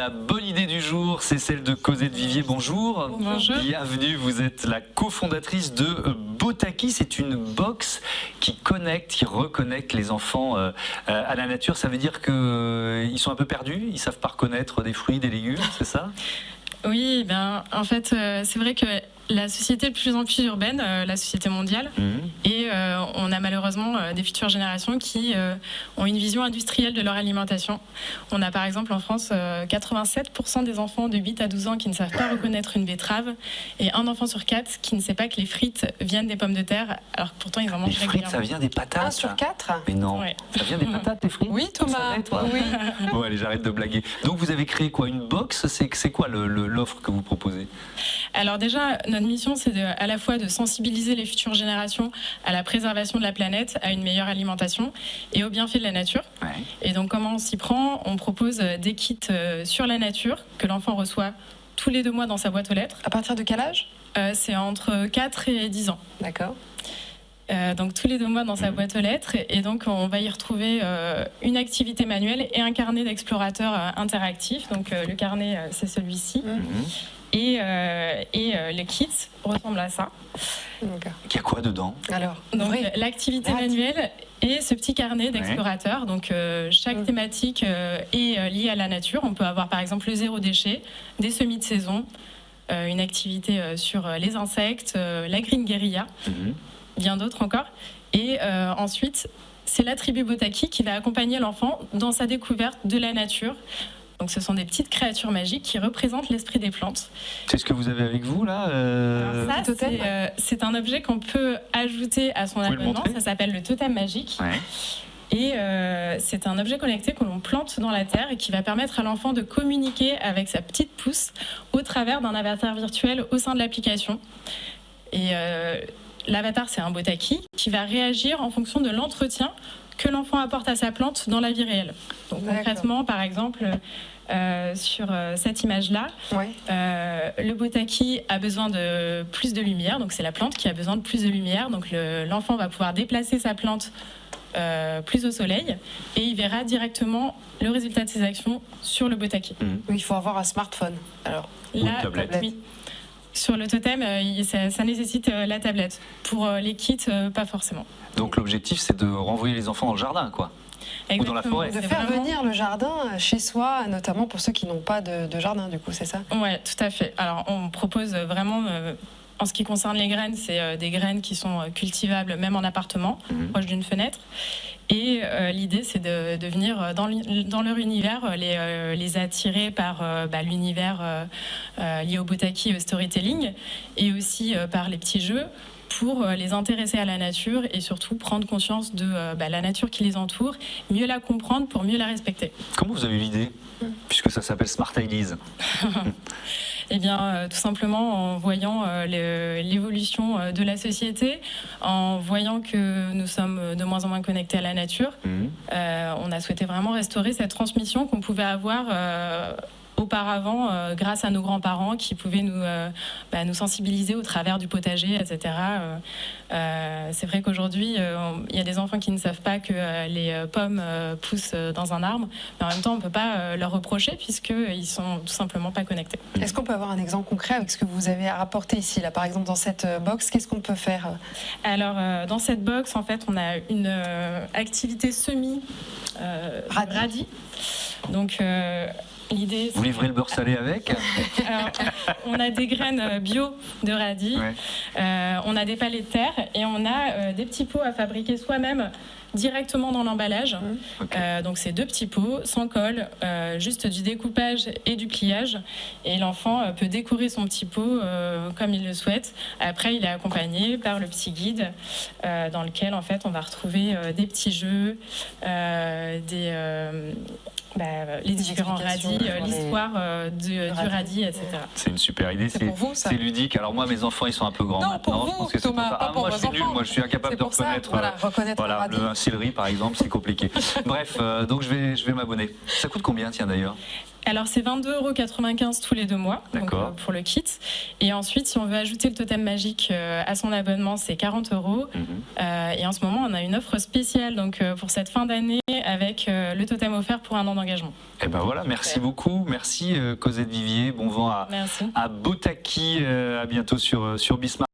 La bonne idée du jour, c'est celle de Cosette Vivier. Bonjour. Bonjour. Bienvenue, vous êtes la cofondatrice de Botaki. C'est une box qui connecte, qui reconnecte les enfants à la nature. Ça veut dire qu'ils sont un peu perdus, ils ne savent pas reconnaître des fruits, des légumes, c'est ça? Oui, ben, en fait, c'est vrai que la société est de plus en plus urbaine, la société mondiale, et on a malheureusement des futures générations qui ont une vision industrielle de leur alimentation. On a par exemple en France 87% des enfants de 8 à 12 ans qui ne savent pas reconnaître une betterave, et un enfant sur 4 qui ne sait pas que les frites viennent des pommes de terre, alors que pourtant ils en mangent régulièrement. Les frites, ça vient des patates. 1 sur 4 ? Mais non, Ouais. ça vient des patates, les frites? Oui, Thomas. Savais, toi? Oui. Bon, allez, j'arrête de blaguer. Donc vous avez créé quoi? Une box? C'est quoi l'offre que vous proposez? Alors déjà, notre mission, c'est à la fois de sensibiliser les futures générations à la préservation de la planète, à une meilleure alimentation et aux bienfaits de la nature. Ouais. Et donc comment on s'y prend? On propose des kits sur la nature que l'enfant reçoit tous les 2 mois dans sa boîte aux lettres. À partir de quel âge ? C'est entre 4 et 10 ans. D'accord. Donc tous les 2 mois dans sa boîte aux lettres, et donc on va y retrouver une activité manuelle et un carnet d'explorateurs interactif. Donc le carnet, c'est celui-ci. Et le kit ressemble à ça. D'accord. Il y a quoi dedans? Alors, Donc oui. l'activité manuelle et ce petit carnet d'explorateurs. Donc chaque thématique est liée à la nature. On peut avoir par exemple le zéro déchet, des semis de saison, une activité sur les insectes, la green guérilla, bien d'autres encore. Et ensuite, c'est la tribu Botaki qui va accompagner l'enfant dans sa découverte de la nature. Donc ce sont des petites créatures magiques qui représentent l'esprit des plantes. C'est ce que vous avez avec vous là Alors ça, c'est un objet qu'on peut ajouter à son Vous pouvez le abonnement. montrer? Ça s'appelle le totem magique. Ouais. Et c'est un objet connecté que l'on plante dans la terre et qui va permettre à l'enfant de communiquer avec sa petite pousse au travers d'un avatar virtuel au sein de l'application. Et l'avatar, c'est un Botaki qui va réagir en fonction de l'entretien que l'enfant apporte à sa plante dans la vie réelle. Donc concrètement, par exemple, sur cette image-là, le Botaki a besoin de plus de lumière, donc c'est la plante qui a besoin de plus de lumière, donc l'enfant va pouvoir déplacer sa plante plus au soleil et il verra directement le résultat de ses actions sur le Botaki. Oui, il faut avoir un smartphone. Alors, une tablette. Oui. Sur le totem, ça nécessite la tablette. Pour les kits, pas forcément. Donc l'objectif, c'est de renvoyer les enfants dans le jardin, quoi. Ou dans la forêt. de faire venir le jardin chez soi, notamment pour ceux qui n'ont pas de jardin, du coup, c'est ça ? Oui, tout à fait. Alors, on propose vraiment, en ce qui concerne les graines, c'est des graines qui sont cultivables même en appartement, proche d'une fenêtre. Et l'idée, c'est de venir dans leur univers, les attirer par l'univers lié au Botaki et au storytelling, et aussi par les petits jeux, pour les intéresser à la nature et surtout prendre conscience de la nature qui les entoure, mieux la comprendre pour mieux la respecter. Comment vous avez eu l'idée, puisque ça s'appelle Smart Ideas? Eh bien, tout simplement en voyant l'évolution de la société, en voyant que nous sommes de moins en moins connectés à la nature, on a souhaité vraiment restaurer cette transmission qu'on pouvait avoir auparavant grâce à nos grands-parents qui pouvaient nous sensibiliser au travers du potager, etc. C'est vrai qu'aujourd'hui, il y a des enfants qui ne savent pas que les pommes poussent dans un arbre, mais en même temps, on ne peut pas leur reprocher puisqu'ils ne sont tout simplement pas connectés. Est-ce qu'on peut avoir un exemple concret avec ce que vous avez rapporté ici, là, par exemple, dans cette box? Qu'est-ce qu'on peut faire? Alors, dans cette box, en fait, on a une activité radis. Donc, l'idée, vous livrez le beurre salé avec? Alors, on a des graines bio de radis, on a des pallets de terre et on a des petits pots à fabriquer soi-même directement dans l'emballage. Donc c'est 2 petits pots sans colle, juste du découpage et du pliage. Et l'enfant peut décorer son petit pot comme il le souhaite. Après, il est accompagné par le petit guide dans lequel en fait on va retrouver des petits jeux, les différents radis, l'histoire du radis, etc. C'est une super idée, c'est ludique. Alors moi, mes enfants, ils sont un peu grands maintenant. Pour Je pense vous, que c'est Thomas, pour ça. pas pour Moi, vos je suis nul. enfants. Moi, je suis incapable de reconnaître. Reconnaître un radis. Un céleri, par exemple, c'est compliqué. Bref, donc je vais m'abonner. Ça coûte combien, tiens, d'ailleurs? Alors c'est 22,95 € tous les 2 mois donc, D'accord. pour le kit. Et ensuite, si on veut ajouter le totem magique à son abonnement, c'est 40 €. Et en ce moment, on a une offre spéciale donc, pour cette fin d'année avec le totem offert pour 1 an d'engagement. Et ben voilà, merci beaucoup. Merci Cosette Vivier. Bon vent Merci. à Botaki. À bientôt sur Bismarck.